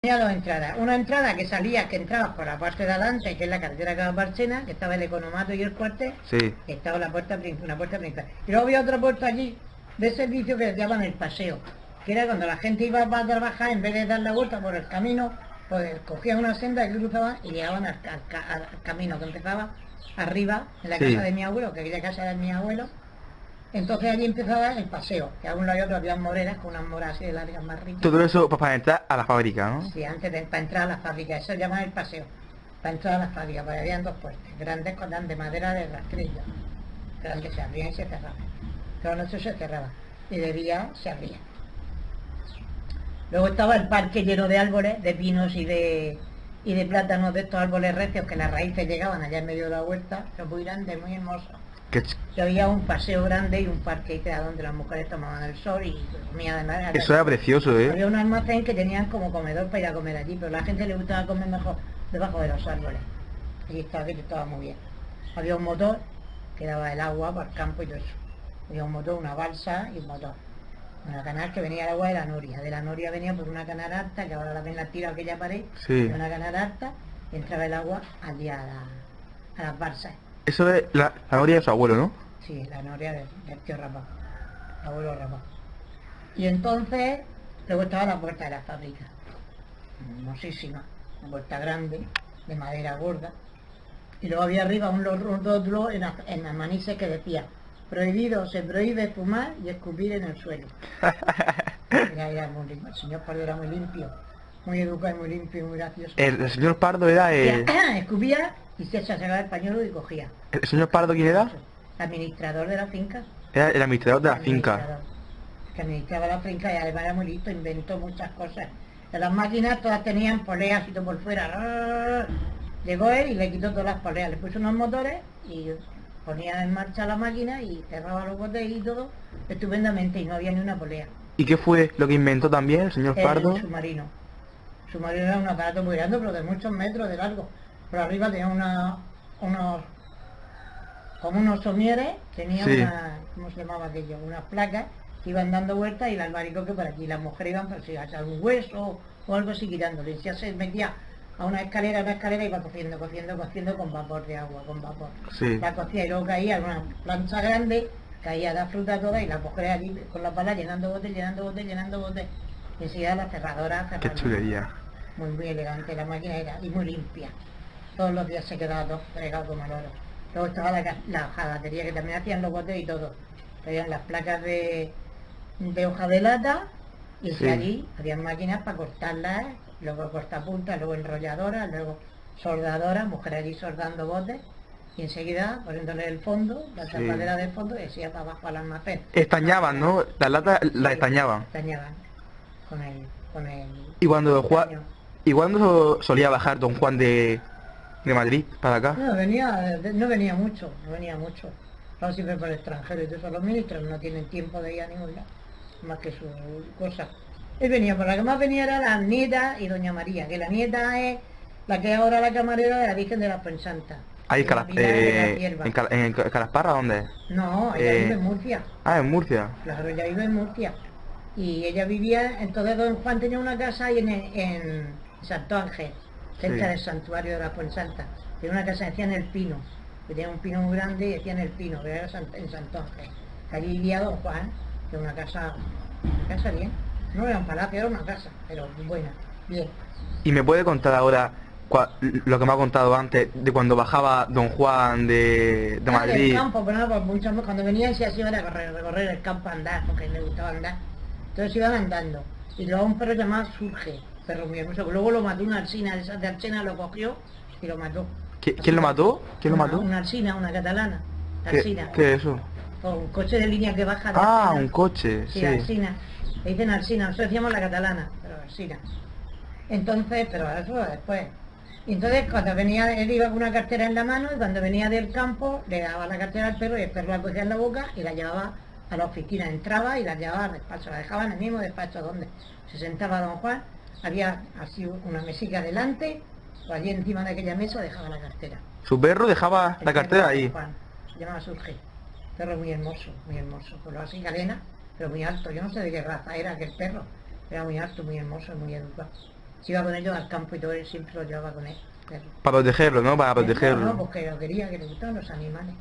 Tenía dos entradas. Una entrada que salía, que entrabas por la parte de adelante, que es la carretera que va a Barchena, que estaba el economato y el cuartel, Sí. que estaba una puerta principal. Y luego había otra puerta allí, de servicio, que le llaman el paseo, que era cuando la gente iba a trabajar, en vez de dar la vuelta por el camino, pues cogían una senda que cruzaban y llegaban al camino que empezaba arriba, en la casa Sí. de mi abuelo, que aquella casa era de mi abuelo. Entonces allí empezaba el paseo, que a un lado y otro había moreras, con unas moras así de largas más ricas. Todo eso pues, para entrar a la fábrica, ¿no? Sí, para entrar a la fábrica, eso se llama el paseo. Para entrar a la fábrica, porque habían dos puertas, grandes con de madera de rastrillo, grandes, se abrían y se cerraban. Toda la noche se cerraba y de día se abría. Luego estaba el parque lleno de árboles, de pinos y de plátanos, de estos árboles recios que las raíces llegaban allá en medio de la huerta, que muy grande, muy hermoso. Que Y había un paseo grande y un parque que era donde las mujeres tomaban el sol y comían de eso era precioso, ¿eh? Había un almacén que tenían como comedor para ir a comer allí, pero a la gente le gustaba comer mejor debajo de los árboles. Y estaba muy bien. Había un motor que daba el agua para el campo y todo eso. Había un motor, una balsa y un motor. Una canal que venía el agua de la noria. De la noria venía por una canal alta, que ahora la ven la tira aquella pared, Sí. de una canal alta, y entraba el agua allí a las balsas. Eso es la noria de su abuelo, ¿no? Sí, la noria del tío Rapaz, el abuelo Rapaz. Y entonces, luego estaba la puerta de la fábrica, hermosísima, una puerta grande, de madera gorda. Y luego había arriba un rótulo en las manises que decía: prohibido, se prohíbe fumar y escupir en el suelo. Era muy limpio. El señor Pardo era muy limpio, muy educado y muy limpio y muy gracioso. El señor Pardo era el... Escupía y se sacaba el pañuelo y cogía. ¿El señor Pardo quién era? El administrador de la finca. Era el administrador de la finca. Administrador, que administraba la finca y además era muy listo, inventó muchas cosas. De las máquinas todas tenían poleas y todo por fuera. Llegó él y le quitó todas las poleas, le puso unos motores y ponía en marcha la máquina y cerraba los botes y todo estupendamente y no había ni una polea. ¿Y qué fue lo que inventó también el señor Pardo? El submarino. El submarino era un aparato muy grande, pero de muchos metros de largo. Por arriba tenía como unos somieres, tenía Sí. ¿cómo se llamaba aquello? Unas placas que iban dando vueltas y el albaricoque por aquí. Las mujeres iban por si a echar un hueso o algo así quitándole. Y ya se metía a una escalera y iba cociendo con vapor de agua, con vapor. Sí. La cocía y luego caía en una plancha grande, caía la fruta toda y las mujeres allí con la pala llenando botes. Y enseguida la cerradora Qué cerrando. chulería. Muy elegante la máquina era y muy limpia. Todos los días se quedaba todo fregado como el oro. Luego estaba la hojalatería que también hacían los botes y todo. Traían las placas de hoja de lata y Sí. allí habían máquinas para cortarlas, luego cortapuntas, luego enrolladoras, luego soldadoras, mujeres allí soldando botes y enseguida poniéndole el fondo, la Sí. tapadera del fondo y así para abajo al almacén. Estañaban, ¿no? Las latas las estañaban. Estañaban con el Y cuando estaño. ¿Y cuándo solía bajar don Juan de Madrid para acá? No venía mucho. Vamos siempre por el extranjero y todo eso. Los ministros no tienen tiempo de ir a ningún lado, más que su cosa. Él venía, por la que más venía era la nieta y doña María, que la nieta es la que es ahora la camarera de la Virgen de la Fuensanta. Ahí de la Pilar de la Hierba. en Calasparra, ¿dónde? No, ella vive en Murcia. Ah, en Murcia. Claro, ella vive en Murcia. Y ella vivía, entonces don Juan tenía una casa ahí en Santo Ángel, cerca Sí. del santuario de la Fuensanta. Tenía una casa, decían El Pino, que tenía un pino muy grande y decían El Pino, que era en Santo Ángel. Allí vivía don Juan, que una casa bien. No era un palacio, era una casa, pero buena, bien. ¿Y me puede contar ahora lo que me ha contado antes de cuando bajaba don Juan de Del Madrid? campo, pero no, pues muchas veces cuando venían se hacían a recorrer el campo a andar, porque le gustaba andar. Entonces iban andando. Y luego un perro llamado Surge, perro muy hermoso, que luego lo mató una alsina, de alsina lo cogió y lo mató. ¿Quién lo mató? ¿Quién lo mató? Una alsina, una catalana. Alsina. ¿Qué es eso? O un coche de línea que baja de Ah, Alsina. un coche, Sí, sí. alsina. Le dicen alsina, nosotros decíamos la catalana, pero alsina. Entonces, pero eso después. Y entonces cuando venía, él iba con una cartera en la mano y cuando venía del campo le daba la cartera al perro y el perro la cogía en la boca y la llevaba a la oficina, entraba y la llevaba al despacho, la dejaba en el mismo despacho donde se sentaba don Juan, había así una mesica delante, o allí encima de aquella mesa dejaba la cartera. Su perro dejaba El la perro cartera de don ahí. Juan, se llamaba Surge, perro muy hermoso, color así galena, pero muy alto, yo no sé de qué raza era aquel perro, era muy alto, muy hermoso, muy educado. Se iba con ellos al campo y todo, él siempre lo llevaba con él. Para protegerlo, ¿no? Para protegerlo. No, porque lo quería, que le gustaban los animales.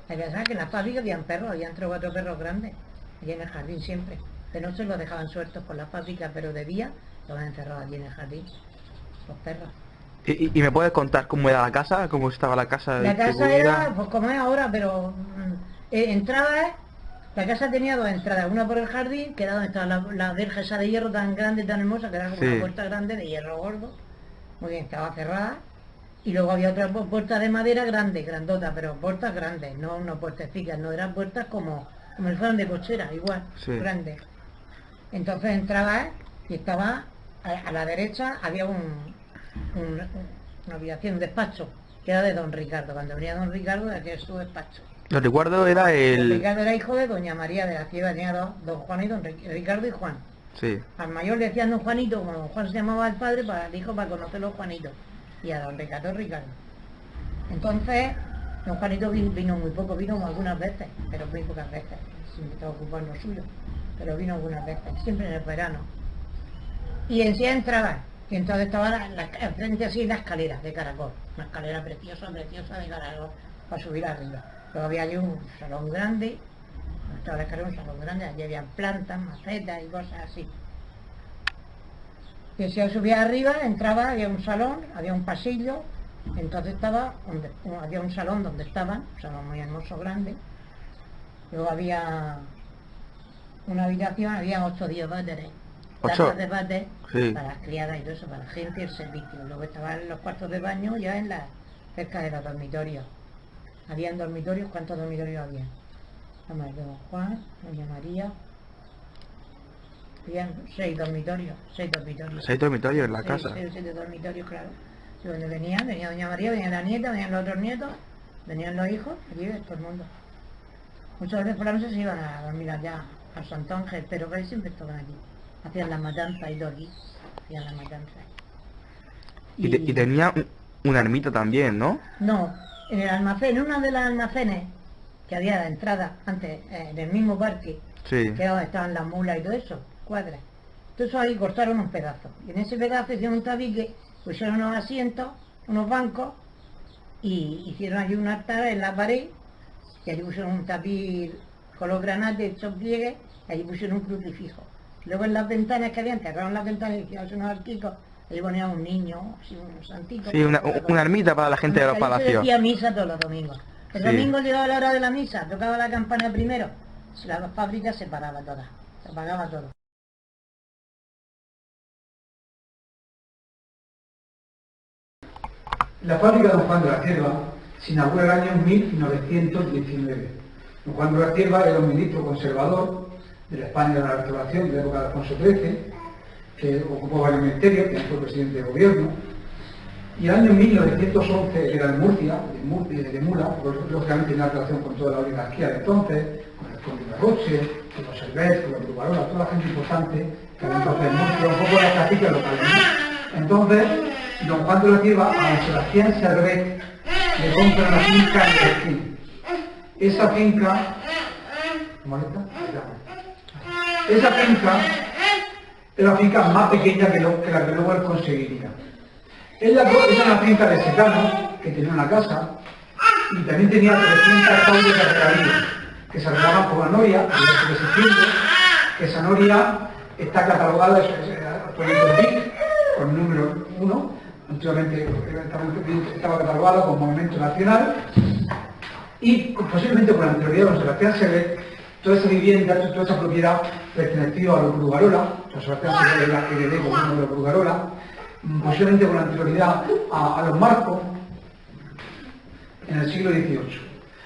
La verdad que en la fábrica habían perros, habían 3 o 4 perros grandes, allí en el jardín siempre. De noche los dejaban sueltos por la fábrica, pero de día los habían encerrado allí en el jardín, los perros. ¿Y me puedes contar cómo era la casa? ¿Cómo estaba la casa? La casa era, pues como es ahora, pero entrabas, la casa tenía 2 entradas, una por el jardín, que era donde estaba la verja esa de hierro tan grande, tan hermosa, que era como Sí. una puerta grande de hierro gordo, muy bien, estaba cerrada, y luego había otra puerta de madera grande, grandota, pero puertas grandes, no puertecitas, no eran puertas como el fueran de cochera, igual, Sí. grandes. Entonces entrabas y estaba a la derecha, había una habitación, un despacho, que era de don Ricardo. Cuando venía don Ricardo, de aquel su despacho. Lo recuerdo era Don el... Ricardo era hijo de doña María de la Ciudad, tenía don Juan y don Ricardo y Juan. Sí. Al mayor le decían don Juanito, como don Juan se llamaba el padre, para el hijo para conocerlo Juanito. Y a don Ricardo, Ricardo. Entonces, don Juanito vino muy poco, vino algunas veces, pero muy pocas veces, siempre estaba ocupado en lo suyo, pero vino algunas veces, siempre en el verano. Y enseguida entraba, y entonces estaba frente así la escalera de caracol, una escalera preciosa, preciosa de caracol, para subir arriba. Luego había allí un salón grande, donde estaba la escalera, un salón grande, allí había plantas, macetas y cosas así. Y si yo subía arriba, entraba, había un salón, había un pasillo, entonces había un salón donde estaban, un salón muy hermoso, grande. Luego había una habitación, había 8 o 10 váteres, tazas de váter, Sí. para las criadas y todo eso, para la gente y el servicio. Luego estaban los cuartos de baño ya cerca de los dormitorios. Habían dormitorios, ¿cuántos dormitorios había? Vamos, don Juan, doña María. Habían 6 dormitorios, 6 dormitorios. 6 dormitorios en la casa. 6 dormitorios, claro. Y donde venía doña María, venía la nieta, venían los otros nietos, venían los hijos, allí todo el mundo. Muchas veces por la noche se iban a dormir allá, a Santo Ángel, pero casi siempre estaban allí. Hacían las matanzas y todo aquí, hacían las matanzas. Y tenía una ermita también, ¿no? No, en el almacén, en una de las almacenes que había a la entrada, antes, en el mismo parque, Sí. que era donde estaban las mulas y todo eso, cuadras. Entonces ahí cortaron un pedazo. Y en ese pedazo hicieron un tabique, pusieron unos asientos, unos bancos, y hicieron allí un altar en la pared, y allí pusieron un tapiz con los granates hechos pliegues, y allí pusieron un crucifijo. Luego en las ventanas que habían, cerraron las ventanas y hicieron unos arquicos, allí ponían un niño, así unos santitos. Sí, una ermita para la gente de los Allí se palacios. decía misa todos los domingos. El Sí. domingo llegaba la hora de la misa, tocaba la campana primero, la fábrica se paraba toda, se apagaba todo. La fábrica de don Juan de la Cierva se inaugura en el año 1919. Don Juan de la Cierva era un ministro conservador de la España de la Restauración de la época de Alfonso XIII, que ocupó varios ministerios, que fue presidente de gobierno. Y el año 1911 era en Murcia, de Mula, porque lógicamente tenía relación con toda la oligarquía de entonces, con el conde de Roche, con los Servet, con los Brugarola, toda la gente importante que había entonces en Murcia, un poco las caciques locales, ¿no? Entonces, don Juan de la Cierva a don Sebastián Servet le compra una finca en el Esquí. Esa finca... ¿Molesta? Esa finca era la finca más pequeña que la que luego él conseguiría. Era una finca de secano, que tenía una casa, y también tenía 300 hectáreas de regadío, que se regaban por una noria, que existiendo, que esa noria está catalogada actualmente en BIC, con el número 1, antiguamente estaba catalogada como Monumento Nacional, y posiblemente con la anterioridad de don Sebastián Servet, toda esa vivienda, toda esa propiedad perteneció a los Brugarola, don Sebastián Servet era heredero de los Brugarola, posiblemente con anterioridad a los Marcos, en el siglo XVIII.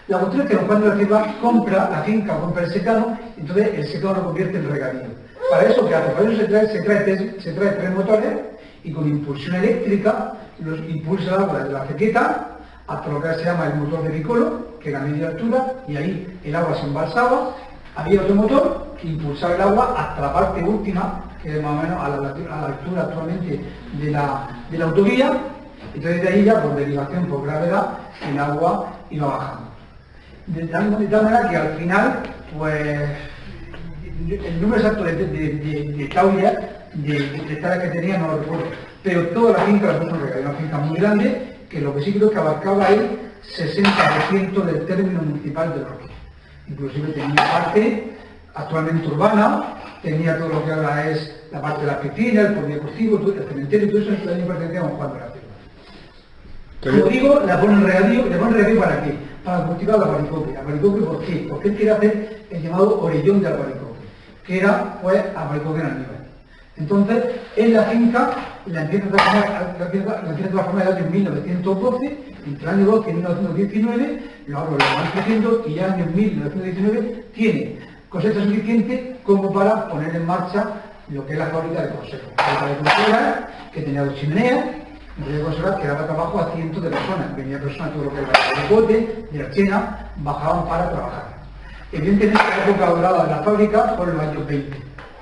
La cuestión es que don Juan de la Cierva compra la finca, compra el secano, y entonces el secano lo convierte en regadío. Para eso, ¿qué hace? Para eso se trae 3 motores, y con impulsión eléctrica los impulsa de la cequeta hasta lo que se llama el motor de Piccolo, que era a media altura, y ahí el agua se embalsaba. Había otro motor que impulsaba el agua hasta la parte última, que es más o menos a la altura actualmente de la autovía. Entonces de ahí ya, por derivación, por gravedad, el agua iba bajando. De tal manera que al final, pues, el número exacto de hectáreas de hectáreas que tenía, no lo recuerdo, pero toda la finca la puso en regadío, una finca muy grande, que lo que sí creo que abarcaba el 60% del término municipal de Lorquí. Inclusive tenía parte actualmente urbana, tenía todo lo que ahora es la parte de la piscina, el polideportivo, el cementerio, todo eso en el año pertenecía a Don Juan de la Cierva. Como digo, la ponen regadío, ¿le ponen regadío para qué? Para cultivar la albaricoque. ¿Albaricoque por qué? Porque él quiere hacer el llamado orellón de albaricoque, que era, pues, albaricoque en almíbar. Entonces, en la finca la empieza a transformar en el año 1912, entre el año 12 y 1919, lo van creciendo y ya en el año 1919 tiene cosecha suficiente como para poner en marcha lo que es la fábrica de conserva. La fábrica de conserva, que tenía 2 chimeneas, de conserva que daba trabajo a cientos de personas. Venía personas, todo lo que era el bote, de la chena, bajaban para trabajar. Evidentemente, la época dorada de la fábrica fue en los años 20,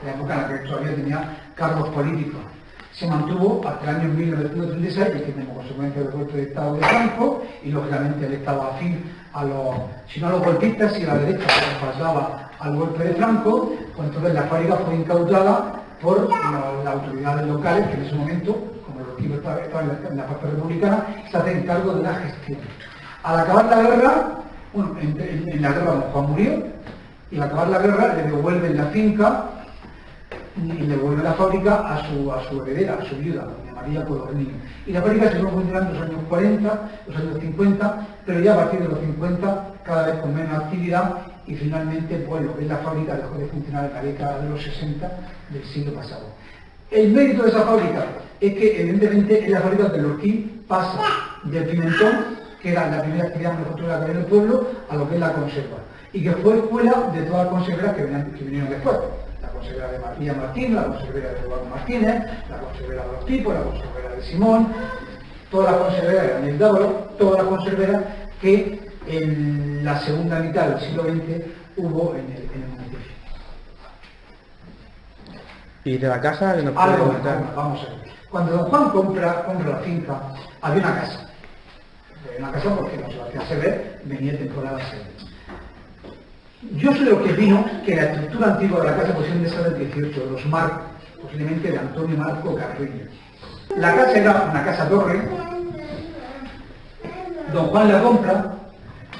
la época en la que todavía tenía cargos políticos. Se mantuvo hasta el año 1936, y que como consecuencia del golpe de Estado de Franco, y lógicamente él estaba afín a los, si no a los golpistas, si a la derecha se pasaba al golpe de Franco, pues entonces la fábrica fue incautada por las autoridades locales, que en ese momento, como el equipo estaba en la parte republicana, se hacen cargo de la gestión. Al acabar la guerra, bueno, en la guerra Don Juan murió, y al acabar la guerra le devuelven la finca y le devuelven la fábrica a su heredera, a su viuda, doña María Codornín. Y la fábrica se fue funcionando en los años 40, los años 50, pero ya a partir de los 50, cada vez con menos actividad, y finalmente, pues lo que es la fábrica dejó de funcionar en la década de los 60 del siglo pasado. El mérito de esa fábrica es que, evidentemente, en la fábrica de Lorquí pasa del pimentón, que era la primera actividad manufacturera que había en el pueblo, a lo que es la conserva, y que fue escuela de todas las conserveras que vinieron después. La conservera de María Martín, la conservera de Eduardo Martínez, la conservera de los tipos, la conservera de Simón, todas las conserveras de Daniel Dávalo, todas las conserveras que en la segunda mitad del siglo XX hubo en el municipio. ¿Y de la casa que nos puede comentar? Vamos a ver. Cuando Don Juan compra la finca, había una casa. Una casa porque no Sebastián Sever venía temporada Sever. Yo soy de lo que vino que la estructura antigua de la casa posiblemente sea del 18, de los Marcos, posiblemente de Antonio Marco Carrillo. La casa era una casa torre. Don Juan la compra,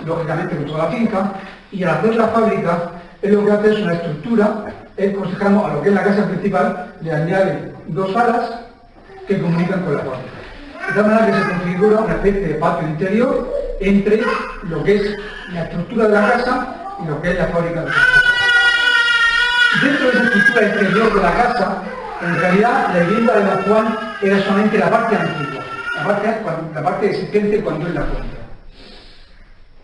lógicamente con toda la finca, y al hacer la fábrica, él lo que hace es una estructura, aconsejamos a lo que es la casa principal, le añade 2 salas que comunican con la fábrica. De tal manera que se configura una especie de patio interior entre lo que es la estructura de la casa y lo que es la fábrica de conserva. Dentro de esa estructura exterior de la casa, en realidad la vivienda de Don Juan era solamente la parte antigua, la parte existente cuando él la compra,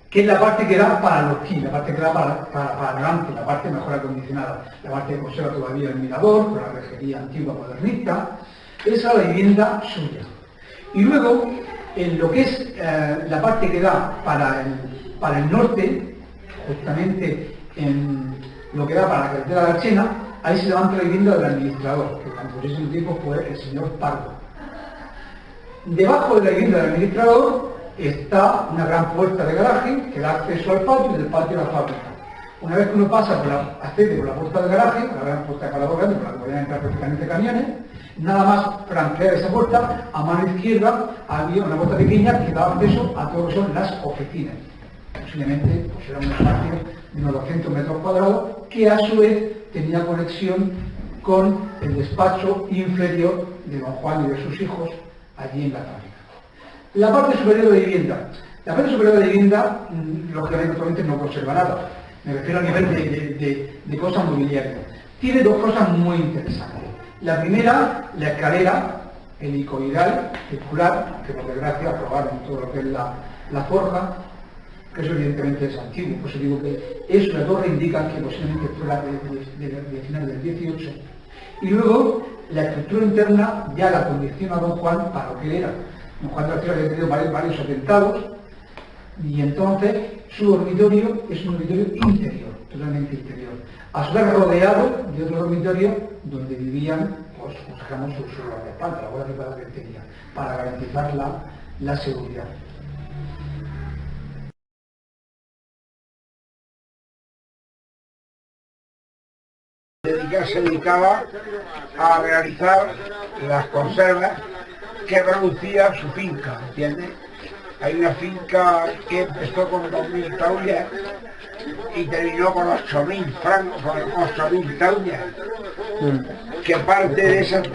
que es la parte que da para Lorquí, la parte que da para adelante, la parte mejor acondicionada, la parte que conserva todavía el mirador, con la rejería antigua modernista. Esa es la vivienda suya. Y luego, en lo que es la parte que da para el norte, justamente en lo que da para la carretera de la Chena, ahí se levanta la vivienda del administrador, que durante muchísimo tiempo fue el señor Pardo. Debajo de la vivienda del administrador está una gran puerta de garaje que da acceso al patio y del patio a la fábrica. Una vez que uno pasa accede por la puerta de garaje, la gran puerta de parador grande por la que podían entrar perfectamente camiones, nada más franquear esa puerta, a mano izquierda había una puerta pequeña que daba acceso a todo lo que son las oficinas. Posiblemente pues era un espacio de unos 200 metros cuadrados que a su vez tenía conexión con el despacho inferior de Don Juan y de sus hijos allí en la fábrica. La parte superior de vivienda. La parte superior de vivienda, lógicamente, actualmente no conserva nada. Me refiero a nivel de cosas mobiliarias. Tiene 2 cosas muy interesantes. La primera, la escalera helicoidal, circular, que por desgracia aprobaron todo lo que es la forja, que eso evidentemente es antiguo. Por eso digo que eso y la torre indican que posiblemente fuera de finales del 18. Y luego, la estructura interna ya la condiciona Don Juan para lo que él era. Don Juan de la Cierva había tenido varios atentados, y entonces su dormitorio es un dormitorio interior, totalmente interior. A su vez rodeado de otro dormitorio donde vivían, pues, digamos, sus guardaespaldas, la guardia de la que tenía, para garantizar la seguridad. Se dedicaba a realizar las conservas que producía su finca, ¿entiendes? Hay una finca que empezó con 2.000 taullas y terminó con 8.000 francos, con 8.000 taullas. Que parte de esas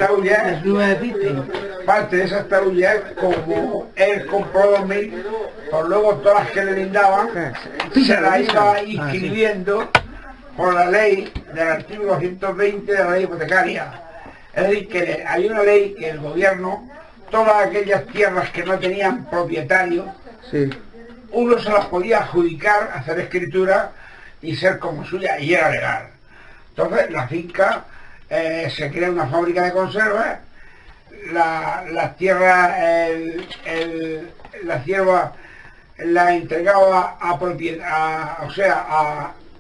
taullas, como él compró 2.000, pues luego todas las que le brindaban se las iba inscribiendo por la ley del artículo 120 de la ley hipotecaria. Es decir, que hay una ley que el gobierno, todas aquellas tierras que no tenían propietario, uno se las podía adjudicar, hacer escritura y ser como suya, y era legal. Entonces la finca, se crea una fábrica de conservas, las tierras, la cierva la entregaba a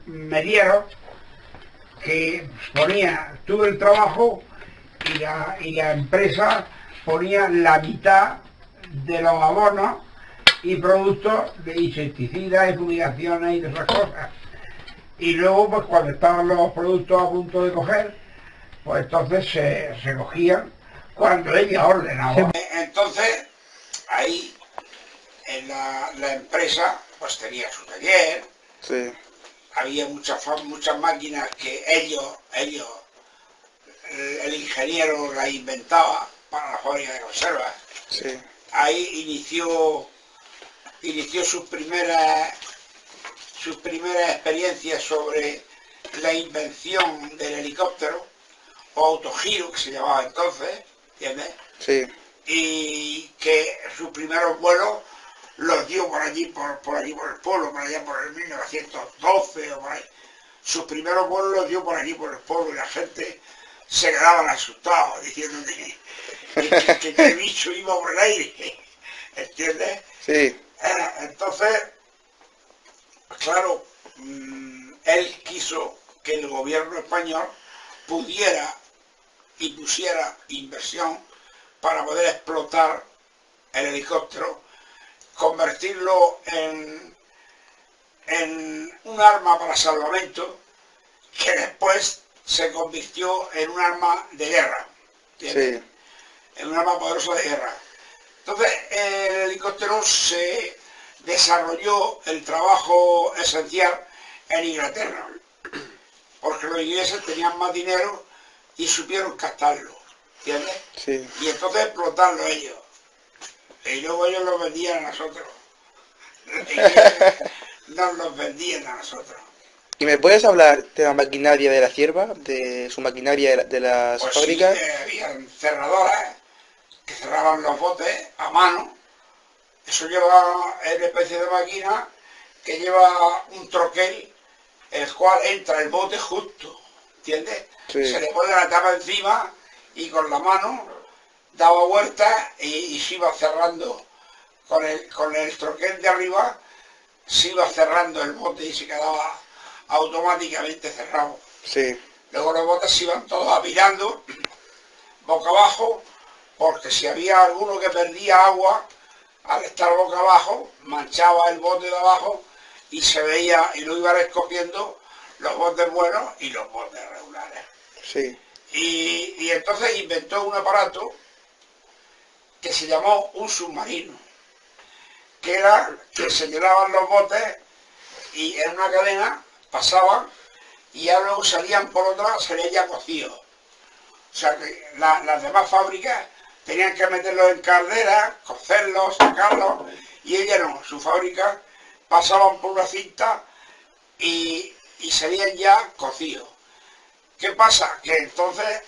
medieros, que ponía todo el trabajo, y la empresa ponía la mitad de los abonos y productos de insecticidas y fumigaciones y de esas cosas. Y luego, pues cuando estaban los productos a punto de coger, pues entonces se cogían cuando ella ordenaba. Entonces, ahí en la empresa pues tenía su taller, había muchas máquinas que ellos, el ingeniero las inventaba para la fábrica de conservas. Ahí inició sus primeras experiencias sobre la invención del helicóptero, o autogiro, que se llamaba entonces, ¿entiendes? Y que sus primeros vuelos los dio por allí por el pueblo, por allá por el 1912 o por ahí. Sus primeros vuelos los dio por allí por el pueblo, y la gente se quedaban asustados, diciendo que el bicho iba por el aire, ¿entiendes? Entonces, claro, él quiso que el gobierno español pudiera y pusiera inversión para poder explotar el helicóptero, convertirlo en un arma para salvamento, que después se convirtió en un arma de guerra, ¿entiendes? En un arma poderosa de guerra. Entonces, el helicóptero se desarrolló el trabajo esencial en Inglaterra, porque los ingleses tenían más dinero y supieron captarlo, ¿entiendes? Y entonces explotarlo ellos. Y luego ellos los vendían a nosotros. Nos los vendían a nosotros. ¿Y me puedes hablar de la maquinaria de la cierva, de su maquinaria de las fábricas? Sí, había cerradoras que cerraban los botes a mano. Eso lleva una especie de máquina que lleva un troquel, el cual entra el bote justo, ¿entiendes? Se le pone la tapa encima y con la mano daba vueltas y se iba cerrando con el troquel de arriba, se iba cerrando el bote y se quedaba automáticamente cerrado. Luego los botes se iban todos apilando boca abajo, porque si había alguno que perdía agua, al estar boca abajo, manchaba el bote de abajo y se veía, y lo iban escogiendo los botes buenos y los botes regulares. Y entonces inventó un aparato que se llamó un submarino, que era que se llenaban los botes y en una cadena pasaban y ya luego salían por otra, salían ya cocidos. O sea que las demás fábricas tenían que meterlos en calderas, cocerlos, sacarlos, y ella no, su fábrica pasaban por una cinta y salían ya cocidos. ¿Qué pasa? Que entonces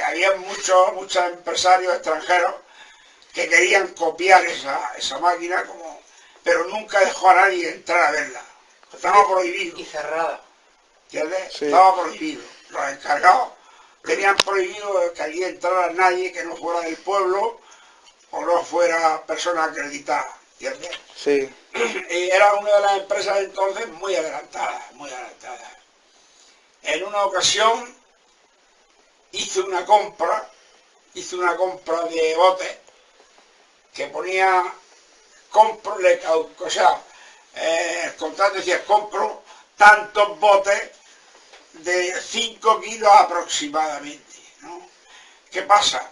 había muchos empresarios extranjeros que querían copiar esa máquina, pero nunca dejó a nadie entrar a verla. Estaba prohibido. Y cerrada. ¿Entiendes? Estaba prohibido. Los encargados tenían prohibido que allí entrara nadie que no fuera del pueblo o no fuera persona acreditada, ¿entiendes? Y era una de las empresas entonces muy adelantadas, muy adelantadas. En una ocasión hizo una compra de botes que ponía, el contrato decía, compro tantos botes de 5 kilos aproximadamente, ¿no? ¿Qué pasa?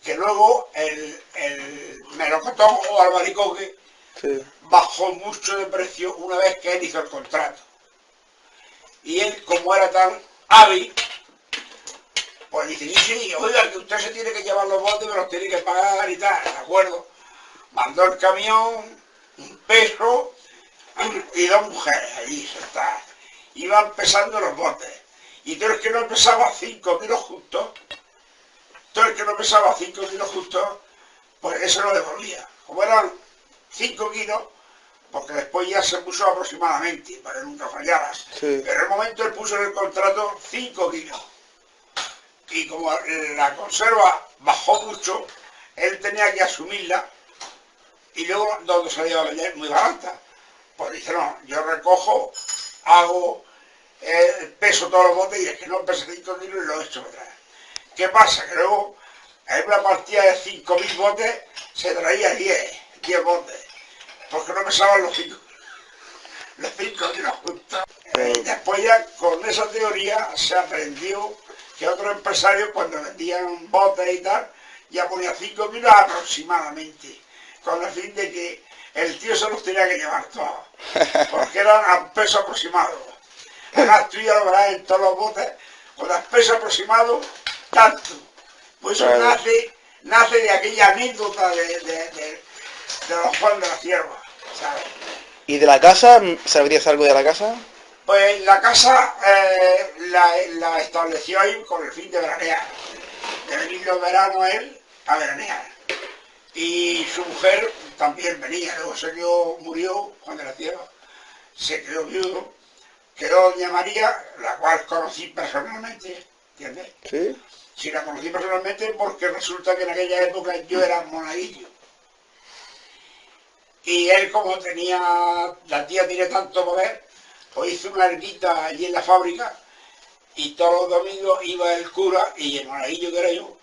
Que luego el melocotón o albaricoque Sí. bajó mucho de precio una vez que él hizo el contrato. Y él, como era tan hábil, pues dice, sí, oiga, que usted se tiene que llevar los botes, me los tiene que pagar y tal, ¿de acuerdo? Mandó el camión, un peso y 2 mujeres allí sentadas. Iban pesando los botes. Y todo el que no pesaba 5 kilos justos, pues eso lo devolvía. Como eran 5 kilos, porque después ya se puso aproximadamente, para que nunca fallara. Sí. Pero en el momento él puso en el contrato 5 kilos. Y como la conserva bajó mucho, él tenía que asumirla, y luego donde salía a vender muy barata. Pues dice, no, yo recojo, hago, peso todos los botes, y es que no pesa 5 kilos y lo echo para atrás. ¿Qué pasa? Que luego, en una partida de 5.000 botes, se traía 10 botes, porque no pesaban los 5 kilos justos. Después ya, con esa teoría, se aprendió que otros empresarios, cuando vendían botes y tal, ya ponía 5 kilos aproximadamente, con el fin de que el tío se los tenía que llevar todos, porque eran a peso aproximado. Además, tú ya lo verás en todos los botes, con el peso aproximado, tanto. Pues eso nace de aquella anécdota de los Juan de la Cierva, ¿sabes? ¿Y de la casa? ¿Sabrías algo de la casa? Pues la casa la estableció ahí con el fin de veranear, de venir los veranos él a veranear. Y su mujer también venía, luego murió Juan de la Cierva, se quedó viudo, quedó doña María, la cual conocí personalmente, ¿entiendes? Sí. Sí, la conocí personalmente porque resulta que en aquella época yo era monaguillo. Y él, como la tía tiene tanto poder, pues hizo una ermita allí en la fábrica, y todos los domingos iba el cura y el monaguillo que era yo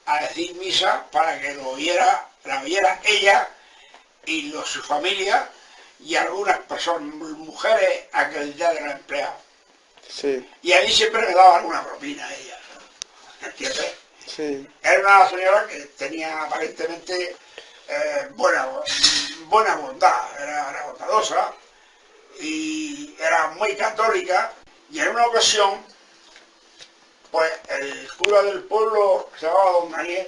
a decir misa para que la viera ella y su familia y algunas personas, mujeres acreditadas de los empleados. Sí. Y ahí siempre me daba alguna propina a ella, ¿entiendes? Sí. Era una señora que tenía aparentemente buena bondad, era bondadosa y era muy católica. Y en una ocasión, pues el cura del pueblo, que se llamaba don Daniel,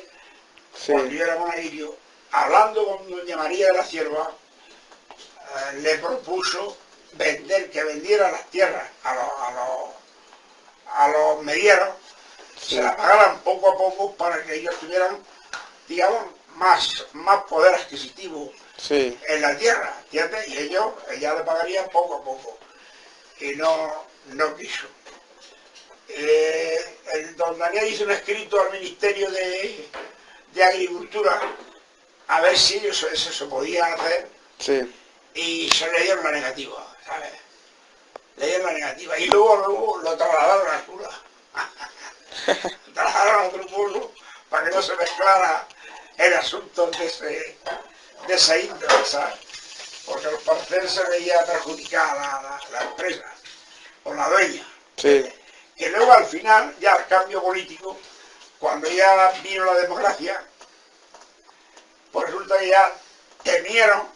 Sí. cuando yo era monaguillo, hablando con doña María de la Cierva, le propuso que vendiera las tierras a los medieros, Sí. se las pagaran poco a poco para que ellos tuvieran, digamos, más poder adquisitivo Sí. en la tierra, ¿entiendes? Y ella le pagarían poco a poco. Y no quiso. El don Daniel hizo un escrito al Ministerio de Agricultura a ver si eso se podía hacer, Sí. y se le dieron la negativa, ¿sabes? Le dieron la negativa y luego lo trasladaron al cura. Trasladaron a otro pueblo para que no se mezclara el asunto de esa índole, ¿sabes? Porque al parecer se veía perjudicada la empresa o la dueña. Sí. Que luego al final, ya el cambio político, cuando ya vino la democracia, pues resulta que ya temieron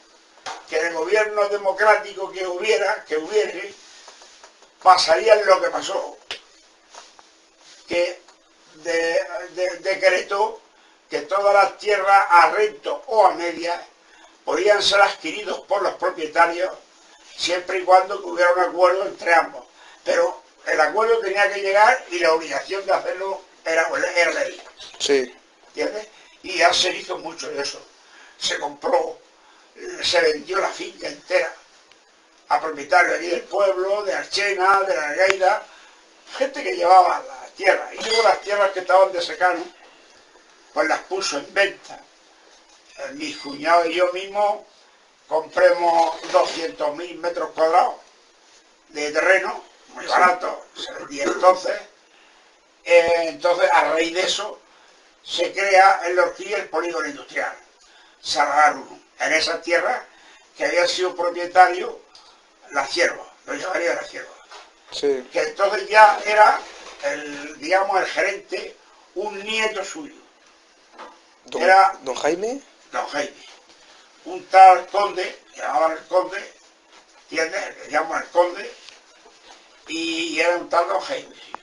que en el gobierno democrático que hubiese, pasaría lo que pasó, que decretó que todas las tierras a rento o a medias podían ser adquiridos por los propietarios siempre y cuando hubiera un acuerdo entre ambos. Pero el acuerdo tenía que llegar y la obligación de hacerlo era ley. Sí. ¿Entiendes? Y ya se hizo mucho de eso. Se compró, se vendió la finca entera a propietarios allí del pueblo, de Archena, de la Algaida, gente que llevaba las tierras. Y luego las tierras que estaban de secano, pues las puso en venta. Mis cuñados y yo mismos compremos 200.000 metros cuadrados de terreno, muy barato, se vendía entonces. Entonces, a raíz de eso, se crea en La Horquilla el polígono industrial, Sarragar 1, en esas tierras que habían sido propietarios la Cierva, lo llamaría la Cierva. Sí. Que entonces ya era digamos, el gerente, un nieto suyo. Era Don Jaime. don Jaime. Un tal conde, que llamaban el conde, ¿entiendes? Le llaman el conde, y era un tal don Jaime. Sí.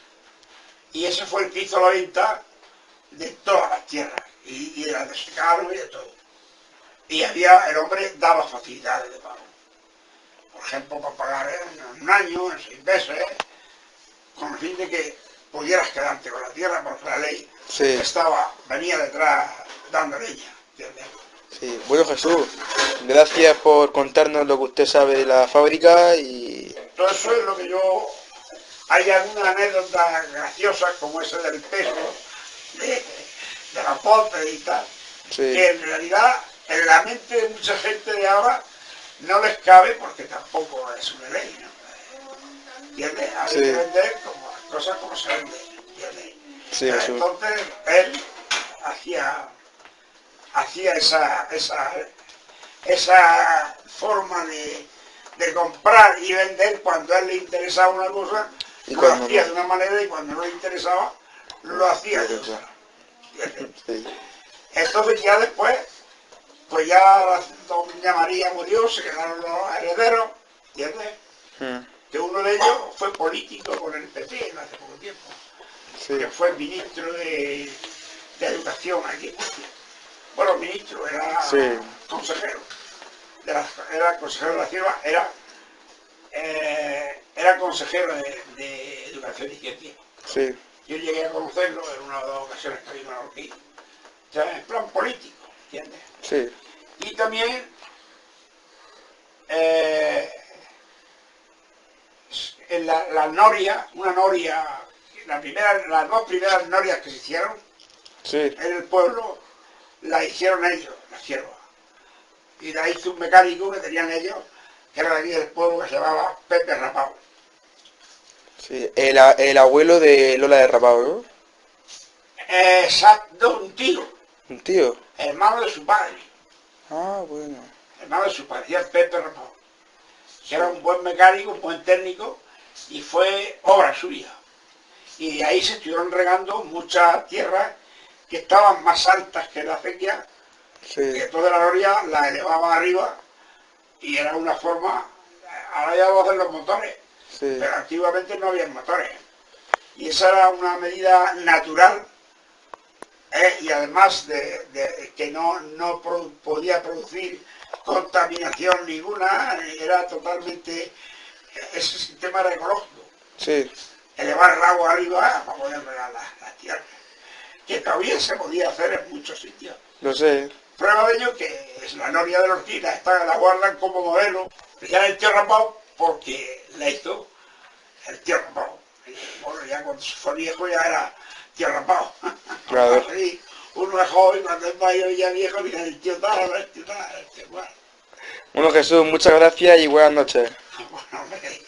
Y ese fue el que hizo la venta de todas las tierras, y de las de secano y de todo. Y el hombre daba facilidades de pago. Por ejemplo, para pagar en un año, en 6 meses, con el fin de que pudieras quedarte con la tierra, porque la ley venía detrás dando leña, ¿entiendes? Sí. Bueno, Jesús, gracias por contarnos lo que usted sabe de la fábrica y... Todo eso es lo que yo... Hay alguna anécdota graciosa, como ese del peso, de la potre y tal, que en realidad en la mente de mucha gente de ahora no les cabe porque tampoco es una ley, ¿no? ¿Entiendes? Hay que vender como las cosas como se venden, ¿entiendes? Sí, entonces él hacía esa forma de comprar y vender cuando a él le interesaba una cosa, lo hacía de una manera, y cuando no le interesaba, lo hacía de otra. Entonces ya después, pues ya doña María murió, se quedaron los herederos, ¿entiendes? Que uno de ellos fue político con el PP hace poco tiempo, que fue ministro de Educación aquí en Murcia. Bueno, ministro, era consejero, era consejero de la Sierva, era consejero de Educación y Ciencia. Yo llegué a conocerlo en una o dos ocasiones que vino aquí, o sea, en plan político, ¿entiendes? Y también en la noria, una noria, las dos primeras norias que se hicieron en el pueblo, la hicieron ellos, la sierva. Y la hizo un mecánico que tenían ellos, que era de aquí del pueblo, que se llamaba Pepe Rapao. Sí, el abuelo de Lola de Rapao, ¿no? Exacto, un tío. ¿Un tío? Hermano de su padre. Ah, bueno. Hermano de su padre, y el Pepe Rapao. Que era un buen mecánico, un buen técnico, y fue obra suya. Y de ahí se estuvieron regando muchas tierras que estaban más altas que la acequia, que toda la noria la elevaba arriba, y era una forma, ahora ya lo hacen los motores, pero antiguamente no había motores. Y esa era una medida natural, y además de que no podía producir contaminación ninguna, era totalmente, ese sistema era ecológico. Elevar el agua arriba para poder regar las tierras, que todavía se podía hacer en muchos sitios. Lo sé. Prueba de ello que es la noria de la Orquina, la guardan como modelo, ya el tío Rapao, porque la hizo el tío Rapao. Bueno, ya cuando se fue viejo ya era tío Rapao. Claro. Uno es joven, cuando es mayor y ya viejo, dice el tío tal, el tío tal, el tío cual. Bueno, Jesús, muchas gracias y buenas noches. Bueno, hombre.